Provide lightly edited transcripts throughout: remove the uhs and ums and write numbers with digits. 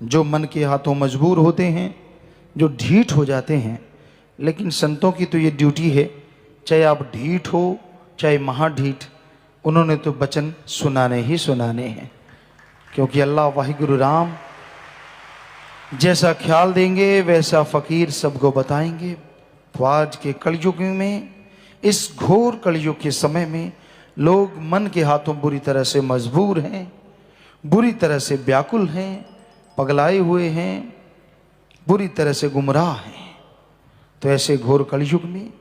जो मन के हाथों मजबूर होते हैं, जो ढीठ हो जाते हैं। लेकिन संतों की तो ये ड्यूटी है, चाहे आप ढीठ हो चाहे महाढीठ, उन्होंने तो वचन सुनाने ही सुनाने हैं। क्योंकि अल्लाह वाहिगुरु राम जैसा ख्याल देंगे वैसा फकीर सबको बताएंगे। तो आज के कलयुग में, इस घोर कलयुग के समय में, लोग मन के हाथों बुरी तरह से मजबूर हैं, बुरी तरह से व्याकुल हैं, पगलाए हुए हैं, बुरी तरह से गुमराह हैं। तो ऐसे घोर कलयुग में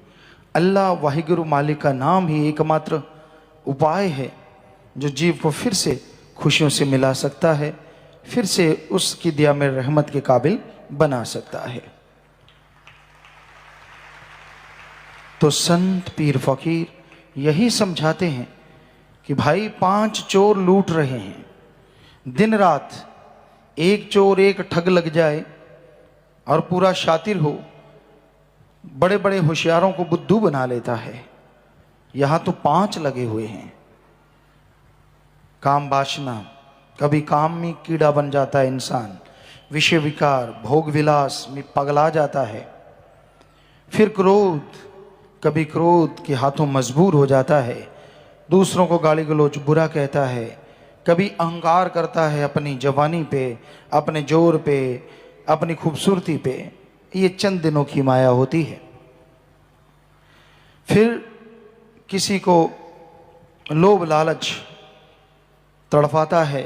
अल्लाह वाहिगुरु मालिक का नाम ही एकमात्र उपाय है जो जीव को फिर से खुशियों से मिला सकता है, फिर से उसकी दिया में रहमत के काबिल बना सकता है। तो संत पीर फकीर यही समझाते हैं कि भाई 5 चोर लूट रहे हैं, दिन रात एक चोर एक ठग लग जाए और पूरा शातिर हो, बड़े बड़े होशियारों को बुद्धू बना लेता है। यहां तो 5 लगे हुए हैं। काम वासना, कभी काम में कीड़ा बन जाता है इंसान, विषय विकार भोग विलास में पगला जाता है। फिर क्रोध, कभी क्रोध के हाथों मजबूर हो जाता है, दूसरों को गाली गलौज बुरा कहता है। कभी अहंकार करता है अपनी जवानी पे, अपने जोर पे, अपनी खूबसूरती पे। ये चंद दिनों की माया होती है। फिर किसी को लोभ लालच तड़पाता है।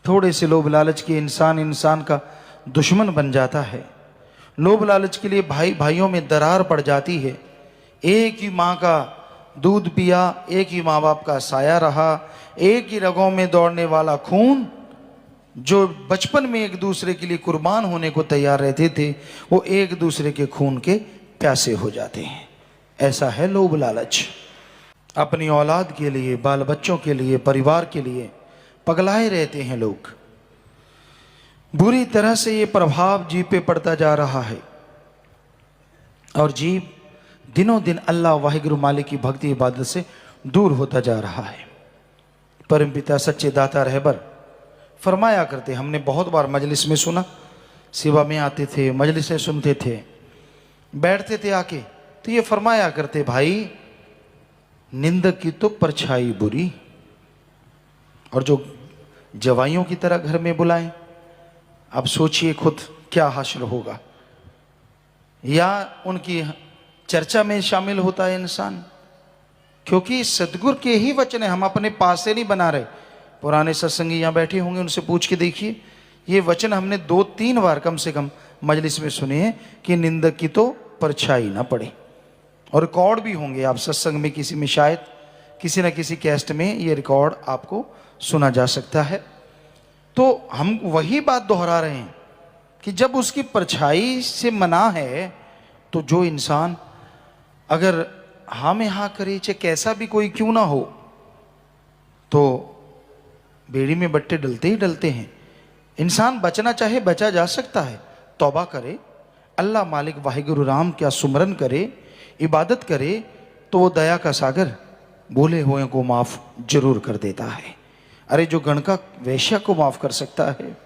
थोड़े से लोभ लालच के इंसान का दुश्मन बन जाता है। लोभ लालच के लिए भाई भाइयों में दरार पड़ जाती है। एक ही माँ का दूध पिया, एक ही माँ बाप का साया रहा, एक ही रगों में दौड़ने वाला खून, जो बचपन में एक दूसरे के लिए कुर्बान होने को तैयार रहते थे, वो एक दूसरे के खून के प्यासे हो जाते हैं। ऐसा है लोभ लालच। अपनी औलाद के लिए, बाल बच्चों के लिए, परिवार के लिए पगलाए रहते हैं लोग। बुरी तरह से ये प्रभाव जीव पे पड़ता जा रहा है और जीव दिनों दिन अल्लाह वाहिगुरु मालिक की भक्ति इबादत से दूर होता जा रहा है। परमपिता सच्चे दाता रहबर फरमाया करते, हमने बहुत बार मजलिस में सुना, सेवा में आते थे, मजलिसें सुनते थे, बैठते थे आके, तो ये फरमाया करते, भाई निंदक की तो परछाई बुरी, और जो जवाइयों की तरह घर में बुलाएं, अब सोचिए खुद क्या हासिल होगा। या उनकी चर्चा में शामिल होता है इंसान, क्योंकि सदगुरु के ही वचन है, हम अपने पास से नहीं बना रहे। पुराने सत्संगी यहाँ बैठे होंगे, उनसे पूछ के देखिए, ये वचन हमने 2-3 बार कम से कम मजलिस में सुने हैं कि निंदक की तो परछाई ना पड़े। और रिकॉर्ड भी होंगे, आप सत्संग में किसी में शायद किसी न किसी कैस्ट में ये रिकॉर्ड आपको सुना जा सकता है। तो हम वही बात दोहरा रहे हैं कि जब उसकी परछाई से मना है, तो जो इंसान अगर हाँ में हाँ करे, चाहे कैसा भी कोई क्यों ना हो, तो बेड़ी में बट्टे डलते ही डलते हैं। इंसान बचना चाहे बचा जा सकता है, तौबा करे, अल्लाह मालिक वाहिगुरु राम का सुमरन करे, इबादत करे, तो वो दया का सागर बोले हुए को माफ जरूर कर देता है। अरे जो गणका वैश्य को माफ कर सकता है,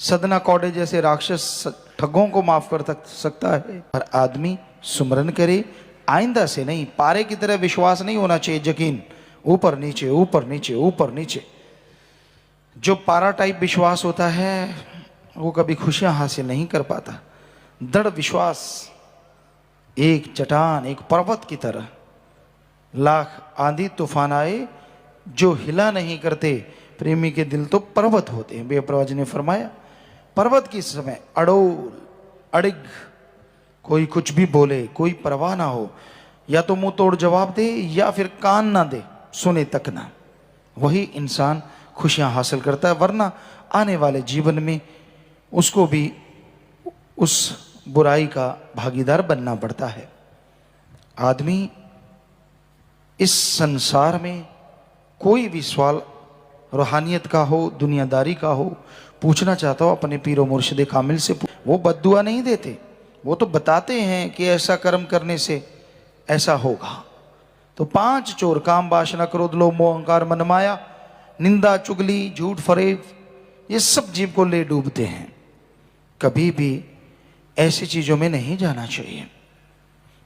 सदना कौड़े जैसे राक्षस ठगों को माफ कर सकता है, पर आदमी सुमरन करे, आइंदा से नहीं, पारे की तरह विश्वास नहीं होना चाहिए, यकीन ऊपर नीचे ऊपर नीचे ऊपर नीचे। जो पारा टाइप विश्वास होता है वो कभी खुशियां हासिल नहीं कर पाता। दृढ़ विश्वास एक चट्टान, एक पर्वत की तरह, लाख आंधी तूफान आए जो हिला नहीं करते, प्रेमी के दिल तो पर्वत होते हैं। बेप्रवाज ने फरमाया, पर्वत की समय अड़ोल अड़िग, कोई कुछ भी बोले कोई परवाह ना हो, या तो मुंह तोड़ जवाब दे या फिर कान ना दे, सुने तक ना, वही इंसान खुशियां हासिल करता है। वरना आने वाले जीवन में उसको भी उस बुराई का भागीदार बनना पड़ता है। आदमी इस संसार में कोई भी सवाल रूहानियत का हो, दुनियादारी का हो, पूछना चाहता हो अपने पीरो मुर्शिद कामिल से, वो बद्दुआ नहीं देते, वो तो बताते हैं कि ऐसा कर्म करने से ऐसा होगा। तो 5 चोर, काम वासना क्रोध लोभ मोह अहंकार मन माया, निंदा चुगली झूठ फरेब, ये सब जीव को ले डूबते हैं। कभी भी ऐसी चीजों में नहीं जाना चाहिए।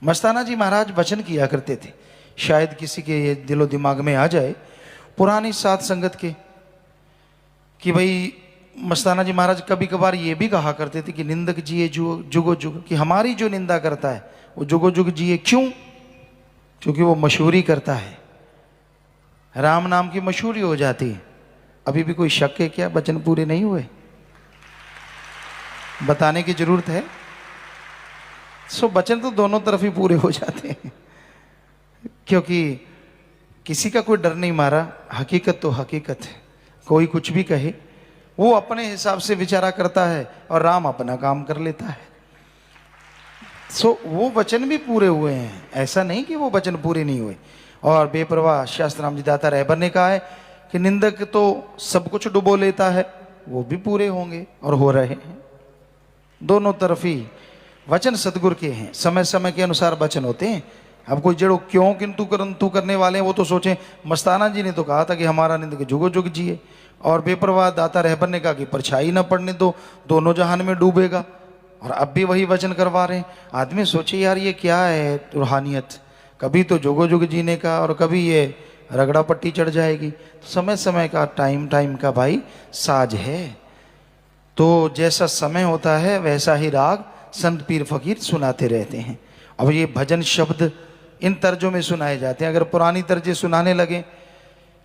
मस्ताना जी महाराज वचन किया करते थे, शायद किसी के ये दिलो दिमाग में आ जाए पुरानी साध संगत के, कि भाई मस्ताना जी महाराज कभी कभार ये भी कहा करते थे कि निंदक जिए जुगो जुग, कि हमारी जो निंदा करता है वो जुगो जुग जिए। क्यों? क्योंकि वो मशहूरी करता है, राम नाम की मशहूरी हो जाती है। अभी भी कोई शक है क्या वचन पूरे नहीं हुए? बताने की जरूरत है? सो वचन तो दोनों तरफ ही पूरे हो जाते हैं, क्योंकि किसी का कोई डर नहीं मारा। हकीकत तो हकीकत है, कोई कुछ भी कहे वो अपने हिसाब से विचारा करता है और राम अपना काम कर लेता है। सो वो वचन भी पूरे हुए हैं, ऐसा नहीं कि वो वचन पूरे नहीं हुए। और बेपरवाह शास्त्र राम जी दाता रहबर ने कहा है कि निंदक तो सब कुछ डुबो लेता है, वो भी पूरे होंगे और हो रहे हैं। दोनों तरफ ही वचन सदगुरु के हैं, समय समय के अनुसार वचन होते हैं। अब कोई जड़ो क्यों किंतु करंतु करने वाले हैं वो तो सोचें, मस्ताना जी ने तो कहा था कि हमारा निंदक जुगो जुग जिए, और बेपरवाह दाता रहबर ने कहा कि परछाई न पड़ने दो, दोनों जहान में डूबेगा। और अब भी वही वचन करवा रहे हैं। आदमी सोचे यार ये क्या है रूहानियत, कभी तो जुगो जुग जीने का और कभी ये रगड़ा पट्टी चढ़ जाएगी। तो समय समय का टाइम का भाई साज है। तो जैसा समय होता है वैसा ही राग संत पीर फकीर सुनाते रहते हैं। अब ये भजन शब्द इन तर्जों में सुनाए जाते हैं। अगर पुरानी तर्जें सुनाने लगे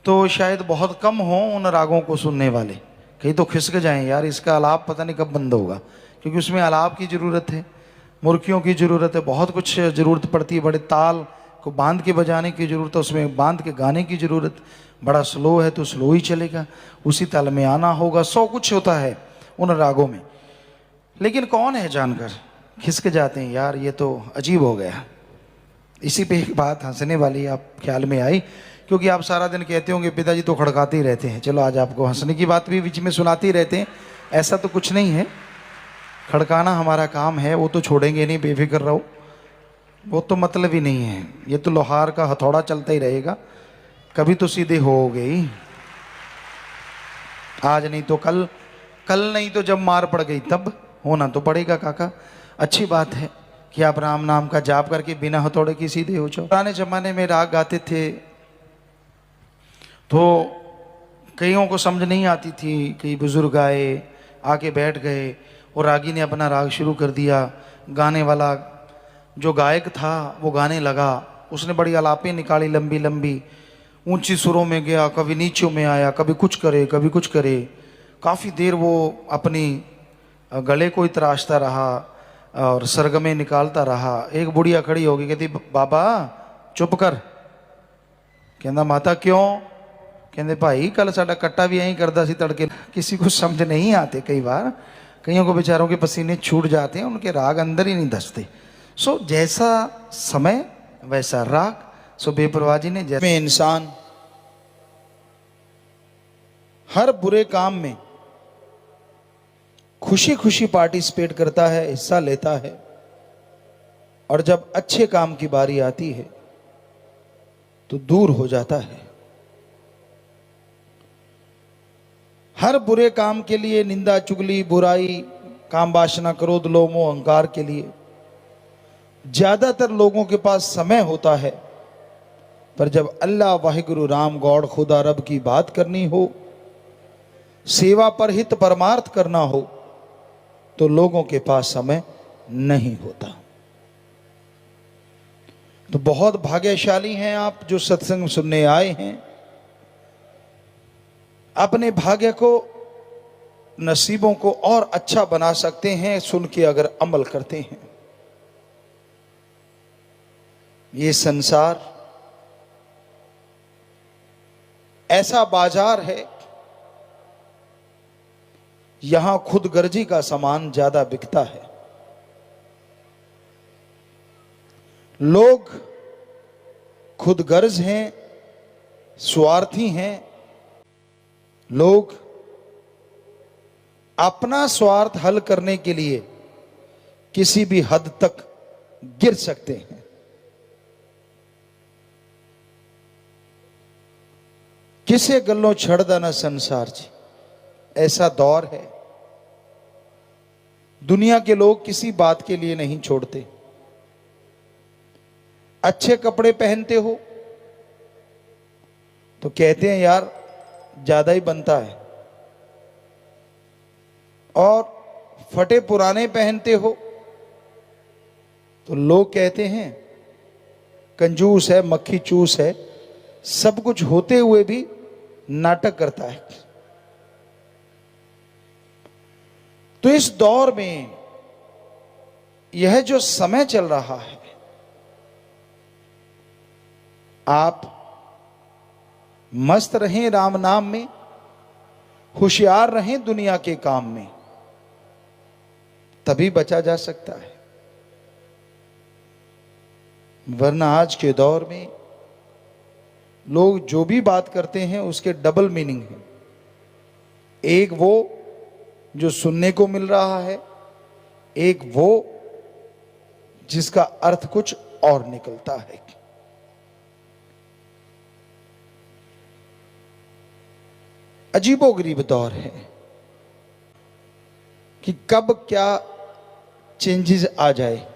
तो शायद बहुत कम हो उन रागों को सुनने वाले, कहीं तो खिसक जाएं यार इसका आलाप पता नहीं कब बंद होगा, क्योंकि उसमें आलाप की ज़रूरत है, मुर्कियों की ज़रूरत है, बहुत कुछ ज़रूरत पड़ती है। बड़े ताल को बांध के बजाने की ज़रूरत है, उसमें बांध के गाने की ज़रूरत। बड़ा स्लो है तो स्लो ही चलेगा, उसी ताल में आना होगा, 100 कुछ होता है उन रागों में। लेकिन कौन है जानकर खिसक जाते हैं यार, ये तो अजीब हो गया। इसी पे एक बात हंसने वाली आप ख्याल में आई, क्योंकि आप सारा दिन कहते होंगे पिताजी तो खड़काते ही रहते हैं। चलो आज आपको हंसने की बात भी बीच में सुनाते ही रहते हैं, ऐसा तो कुछ नहीं है। खड़काना हमारा काम है, वो तो छोड़ेंगे नहीं, बेफिक्र रहो, वो तो मतलब ही नहीं है। ये तो लोहार का हथौड़ा चलता ही रहेगा, कभी तो सीधे होगे ही। आज नहीं तो कल, कल नहीं तो जब मार पड़ गई तब होना तो पड़ेगा काका। अच्छी बात है कि आप राम नाम का जाप करके बिना हथौड़े की सीधे हो जाओ। पुराने जमाने में राग गाते थे तो कईयों को समझ नहीं आती थी, कई बुजुर्ग आए आके बैठ गए और रागी ने अपना राग शुरू कर दिया। गाने वाला जो गायक था वो गाने लगा, उसने बड़ी आलापें निकाली लंबी लंबी, ऊंची सुरों में गया, कभी नीचों में आया, कभी कुछ करे कभी कुछ करे। काफ़ी देर वो अपनी गले को ही तराशता रहा और सरगमे निकालता रहा। एक बुढ़िया खड़ी होगी, कहती बाबा चुप कर। कहना माता क्यों? कहते भाई कल साडा कट्टा भी यहीं करदा सी तड़के। किसी को समझ नहीं आते, कई बार कईयों को बेचारों के पसीने छूट जाते हैं, उनके राग अंदर ही नहीं धसते। सो जैसा समय वैसा राग। सो बेपरवाह जी ने जैसे इंसान हर बुरे काम में खुशी खुशी पार्टिसिपेट करता है, हिस्सा लेता है, और जब अच्छे काम की बारी आती है तो दूर हो जाता है। हर बुरे काम के लिए, निंदा चुगली बुराई काम वासना क्रोध लोभ मोह अहंकार के लिए ज्यादातर लोगों के पास समय होता है, पर जब अल्लाह वाहिगुरु राम गौड़ खुदा रब की बात करनी हो, सेवा पर हित परमार्थ करना हो, तो लोगों के पास समय नहीं होता। तो बहुत भाग्यशाली हैं आप जो सत्संग सुनने आए हैं। अपने भाग्य को, नसीबों को और अच्छा बना सकते हैं सुन के अगर अमल करते हैं। ये संसार ऐसा बाजार है, यहां खुद गर्जी का सामान ज्यादा बिकता है। लोग खुद गर्ज हैं, स्वार्थी हैं। लोग अपना स्वार्थ हल करने के लिए किसी भी हद तक गिर सकते हैं। किसे गल्लों छड़दा ना संसार जी, ऐसा दौर है, दुनिया के लोग किसी बात के लिए नहीं छोड़ते। अच्छे कपड़े पहनते हो तो कहते हैं यार ज्यादा ही बनता है, और फटे पुराने पहनते हो तो लोग कहते हैं कंजूस है, मक्खी चूस है। सब कुछ होते हुए भी नाटक करता है। तो इस दौर में यह जो समय चल रहा है, आप मस्त रहें राम नाम में, होशियार रहें दुनिया के काम में, तभी बचा जा सकता है। वरना आज के दौर में लोग जो भी बात करते हैं उसके डबल मीनिंग है। एक वो जो सुनने को मिल रहा है, एक वो जिसका अर्थ कुछ और निकलता है। अजीबोगरीब दौर है कि कब क्या चेंजेस आ जाए।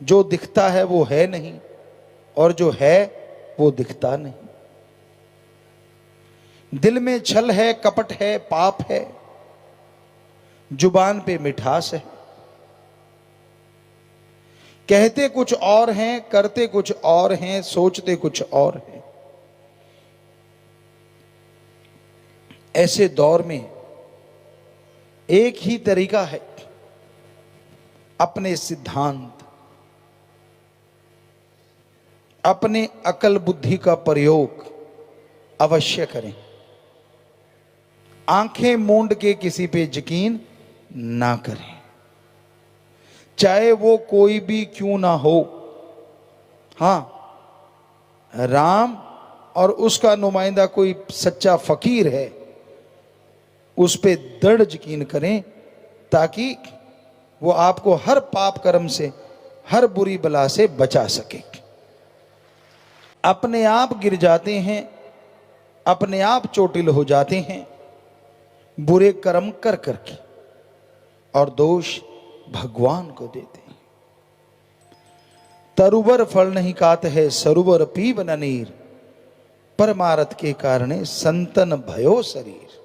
जो दिखता है वो है नहीं, और जो है वो दिखता नहीं। दिल में छल है, कपट है, पाप है, जुबान पे मिठास है। कहते कुछ और हैं, करते कुछ और हैं, सोचते कुछ और हैं। ऐसे दौर में एक ही तरीका है, अपने सिद्धांत, अपने अकल बुद्धि का प्रयोग अवश्य करें। आंखें मूंद के किसी पे यकीन ना करें, चाहे वो कोई भी क्यों ना हो। हां, राम और उसका नुमाइंदा कोई सच्चा फकीर है, उस पे दृढ़ यकीन करें, ताकि वो आपको हर पाप कर्म से, हर बुरी बला से बचा सके। अपने आप गिर जाते हैं, अपने आप चोटिल हो जाते हैं बुरे कर्म कर करके, और दोष भगवान को देते हैं। तरुवर फल नहीं कात है, सरोवर पीब न नीर, परमारथ के कारणे संतन भयो शरीर।